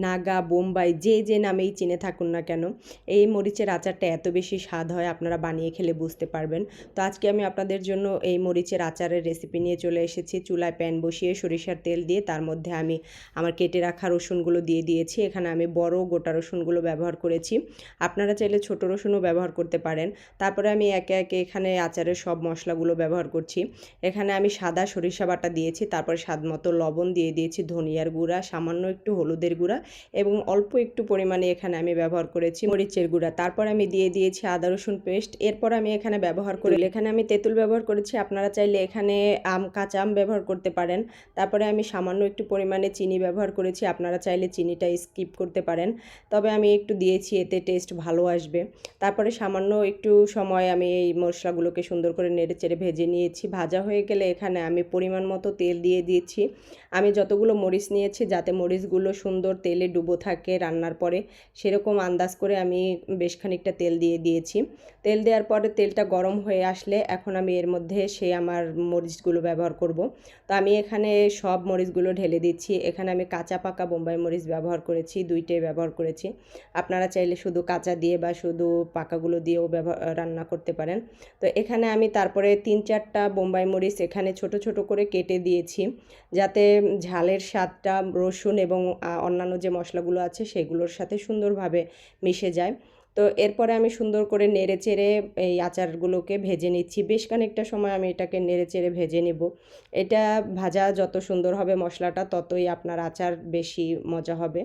নাগা, বোম্বাই যে নামেই চিনে থাকুন না কেন, এই মরিচের আচারটা এত বেশি স্বাদ হয় আপনারা বানিয়ে খেলে বুঝতে পারবেন। তো আজকে আমি আপনাদের জন্য এই মরিচের আচারের রেসিপি নিয়ে চলে এসেছি। চুলায় প্যান বসিয়ে সরিষার তেল দিয়ে তার মধ্যে আমি আমার কেটে রাখা রসুনগুলো দিয়ে দিয়েছি। এখানে আমি বড় গোটা রসুনগুলো ব্যবহার করেছি, আপনারা চাইলে ছোট রসুনও ব্যবহার করতে পারেন। তারপরে আমি একে একে এখানে আচারের সব মশলাগুলো ব্যবহার করছি। এখানে আমি সাদা সরিষা বাটা দিয়েছি, তারপরে স্বাদ মতো লবণ দিয়ে দিয়েছি, ধনিয়ার গুঁড়া, সামান্য একটু হলুদের গুঁড়া এবং অল্প একটু পরিমাণে এখানে আমি ব্যবহার করেছি মরিচের গুঁড়া। তারপর আমি দিয়ে দিয়েছি আদা রসুন পেস্ট। এরপর আমি এখানে ব্যবহার করি, এখানে আমি তেঁতুল ব্যবহার করেছি, আপনারা চাইলে এখানে কাঁচা আম ব্যবহার করতে পারেন। তারপরে আমি সামান্য একটু পরিমাণে চিনি ব্যবহার করেছি, আপনারা চাইলে চিনিটা স্কিপ করতে পারেন, তবে আমি একটু দিয়েছি, এতে টেস্ট ভালো আসবে। তারপরে সামান্য একটু সময় আমি এই মশলাগুলোকে সুন্দর করে নেড়েচেড়ে ভেজে নিয়েছি। ভাজা হয়ে গেলে এখানে আমি পরিমাণ মতো তেল দিয়ে দিয়েছি। আমি যতগুলো মরিচ নিয়েছি যাতে মরিচগুলো সুন্দর তেলে ডুবো থাকে রান্নার পরে, সেরকম আন্দাজ করে আমি বেশ খানিকটা তেল দিয়ে দিয়েছি। তেল দেওয়ার পরে তেলটা গরম হয়ে আসলে এখন আমি এর মধ্যে আমার মরিচগুলো ব্যবহার করব। তো আমি এখানে সব মরিচগুলো ঢেলে দিচ্ছি। এখানে আমি কাঁচা পাকা বোম্বাই মরিচ ব্যবহার করেছি, দুইটাই ব্যবহার করেছি। আপনারা চাইলে শুধু কাঁচা দিয়ে বা শুধু পাকাগুলো দিয়েও রান্না করতে পারেন। তো এখানে আমি তারপরে 3-4টা বোম্বাই মরিচ এখানে ছোট ছোট করে কেটে দিয়েছি, যাতে ঝালের স্বাদটা রসুন এবং অন্যান্য যে মশলাগুলো আছে সেগুলোর সাথে সুন্দরভাবে মিশে যায়। তো এরপরে আমি সুন্দর করে নেড়েচেড়ে এই আচারগুলোকে ভেজে নিচ্ছি। বেশ খানিকটা সময় আমি এটাকে নেড়েচেড়ে ভেজে নেব। এটা ভাজা যত সুন্দর হবে মশলাটা, ততই আপনার আচার বেশি মজা হবে।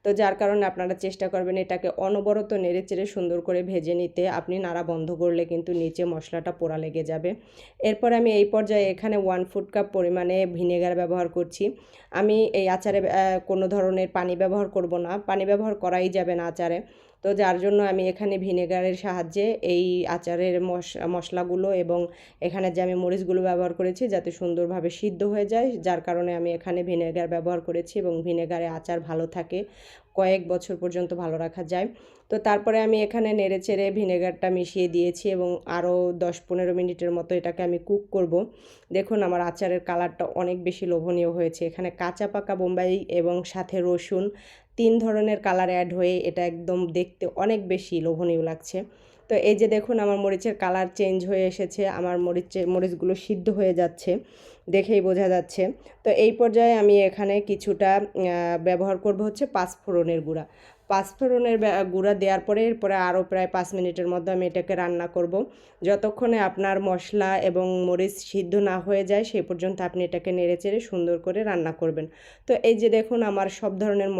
তো যার কারণে আপনারা চেষ্টা করবেন এটাকে অনবরত নেড়েচেড়ে সুন্দর করে ভেজে নিতে। আপনি নাড়া বন্ধ করলে কিন্তু নিচে মশলাটা পোড়া লেগে যাবে। এরপর আমি এই পর্যায়ে এখানে 1/4 কাপ পরিমাণে ভিনেগার ব্যবহার করছি। আমি এই আচারে কোনো ধরনের পানি ব্যবহার করব না, পানি ব্যবহার করাই যাবে না আচারে। তো যার জন্য আমি এখানে ভিনেগারের সাহায্যে এই আচারের মশলাগুলো এবং এখানে যে আমি মরিচগুলো ব্যবহার করেছি যাতে সুন্দরভাবে সিদ্ধ হয়ে যায়, যার কারণে আমি এখানে ভিনেগার ব্যবহার করেছি এবং ভিনেগারে আচার ভালো থাকে, কয়েক বছর পর্যন্ত ভালো রাখা যায়। তো তারপরে আমি এখানে নেড়েচেড়ে ভিনেগারটা মিশিয়ে দিয়েছি এবং আরও 10-15 মিনিটের মতো এটাকে আমি কুক করব। দেখুন আমার আচারের কালারটা অনেক বেশি লোভনীয় হয়েছে। এখানে কাঁচা পাকা বোম্বাই এবং সাথে রসুন, 3 ধরনের কালার অ্যাড হয়ে এটা একদম দেখতে অনেক বেশি লোভনীয় লাগছে। তো এই যে দেখুন আমার মরিচের কালার চেঞ্জ হয়ে এসেছে, আমার মরিচগুলো সিদ্ধ হয়ে যাচ্ছে, দেখেই বোঝা যাচ্ছে। তো এই পর্যায়ে আমি এখানে কিছুটা ব্যবহার করব হচ্ছে পাঁচফোড়নের গুঁড়া। পাঁচফোড়নের গুঁড়া দেওয়ার পরে এরপরে আরও প্রায় 5 মিনিটের মধ্যে আমি এটাকে রান্না করব। যতক্ষণে আপনার মশলা এবং মরিচ সিদ্ধ না হয়ে যায় সেই পর্যন্ত আপনি এটাকে নেড়েচেড়ে সুন্দর করে রান্না করবেন। তো এই যে দেখুন আমার সব ধরনের